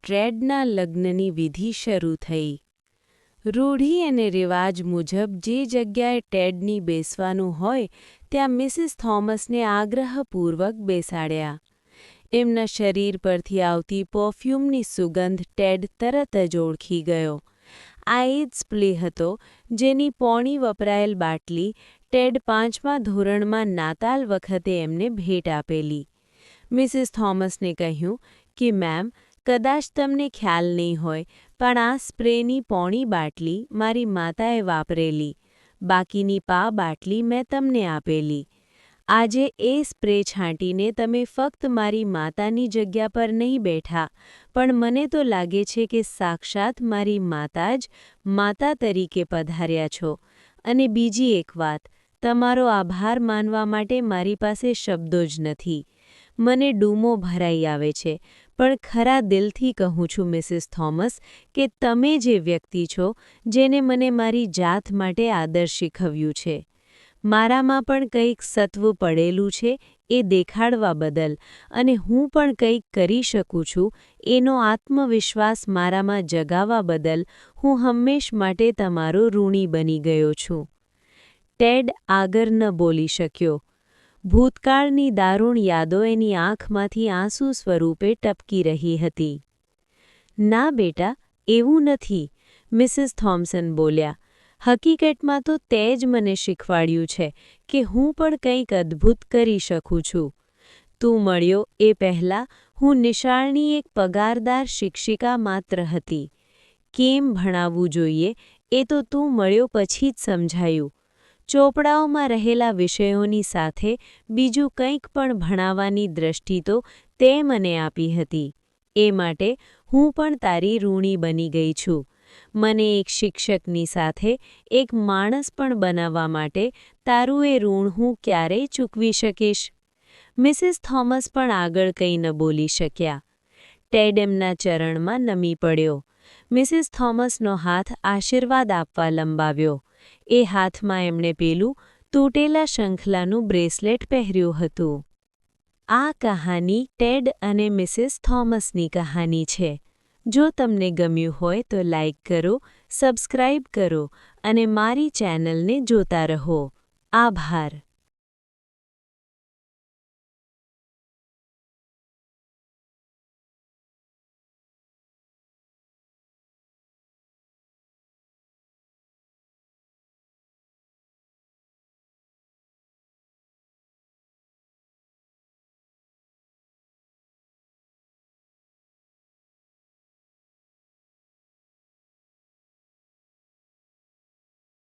ટેડના લગ્નની વિધિ શરૂ થઈ. રૂઢિ અને રિવાજ મુજબ જે જગ્યાએ ટેડની બેસવાનું હોય ત્યાં મિસિસ થોમસને આગ્રહપૂર્વક બેસાડ્યા. એમના શરીર પરથી આવતી પરફ્યુમની સુગંધ ટેડ તરત જ ઓળખી ગયો. આ એ જ સ્પ્રે હતો જેની પોણી વપરાયેલ બાટલી ટેડ 5મા ધોરણમાં નાતાલ વખતે એમને ભેટ આપેલી. મિસિસ થોમસને કહ્યું કે મેમ, કદાચ તમને ખ્યાલ નહીં હોય, પણ આ સ્પ્રેની પોણી બાટલી મારી માતાએ વાપરેલી. બાકીની બાટલી મેં તમને આપેલી. આજે એ સ્પ્રે છાંટીને તમે ફક્ત મારી માતાની જગ્યા પર નહીં બેઠા, પણ મને તો લાગે છે કે સાક્ષાત મારી માતા જ માતા તરીકે પધાર્યા છો. અને બીજી એક વાત, તમારો આભાર માનવા માટે મારી પાસે શબ્દો જ નથી. મને ડૂમો ભરાઈ આવે છે, પણ ખરા દિલથી કહું છું મિસિસ થોમસ કે તમે જે વ્યક્તિ છો જેને મને મારી જાત માટે આદર શીખવ્યું છે. મારામાં પણ કંઈક સત્વ પડેલું છે એ દેખાડવા બદલ અને હું પણ કંઈક કરી શકું છું એનો આત્મવિશ્વાસ મારામાં જગાવવા બદલ હું હંમેશ માટે તમારો ઋણી બની ગયો છું. ટેડ આગળ ન બોલી શક્યો. ભૂતકાળની દારૂણ યાદો એની આંખમાંથી આંસુ સ્વરૂપે ટપકી રહી હતી. ના બેટા, એવું નથી, મિસિસ થોમ્સન બોલ્યા. હકીકતમાં તો તે જ મને શીખવાડ્યું છે કે હું પણ કંઈક અદ્ભુત કરી શકું છું. તું મળ્યો એ પહેલાં હું નિશાળની એક પગારદાર શિક્ષિકા માત્ર હતી. કેમ ભણાવવું જોઈએ એ તો તું મળ્યો પછી જ સમજાયું. ચોપડાઓમાં રહેલા વિષયોની સાથે બીજું કંઈક પણ ભણાવવાની દ્રષ્ટિ તો તે મને આપી હતી. એ માટે હું પણ તારી ઋણી બની ગઈ છું. મને એક શિક્ષકની સાથે એક માણસ પણ બનાવવા માટે તારું એ ઋણ હું ક્યારેય ચૂકવી શકીશ. મિસિસ થોમસ પણ આગળ કંઈ ન બોલી શક્યા. ટેડ એમના ચરણમાં નમી પડ્યો. મિસિસ થોમસનો હાથ આશીર્વાદ આપવા લંબાવ્યો. એ હાથમાં એમણે પેલું તૂટેલા શંખલાનું બ્રેસલેટ પહેર્યું હતું. આ કહાની ટેડ અને મિસિસ થોમસની કહાની છે. જો તમને ગમ્યું હોય તો લાઈક કરો, સબસ્ક્રાઇબ કરો અને મારી ચેનલને જોતા રહો. આભાર.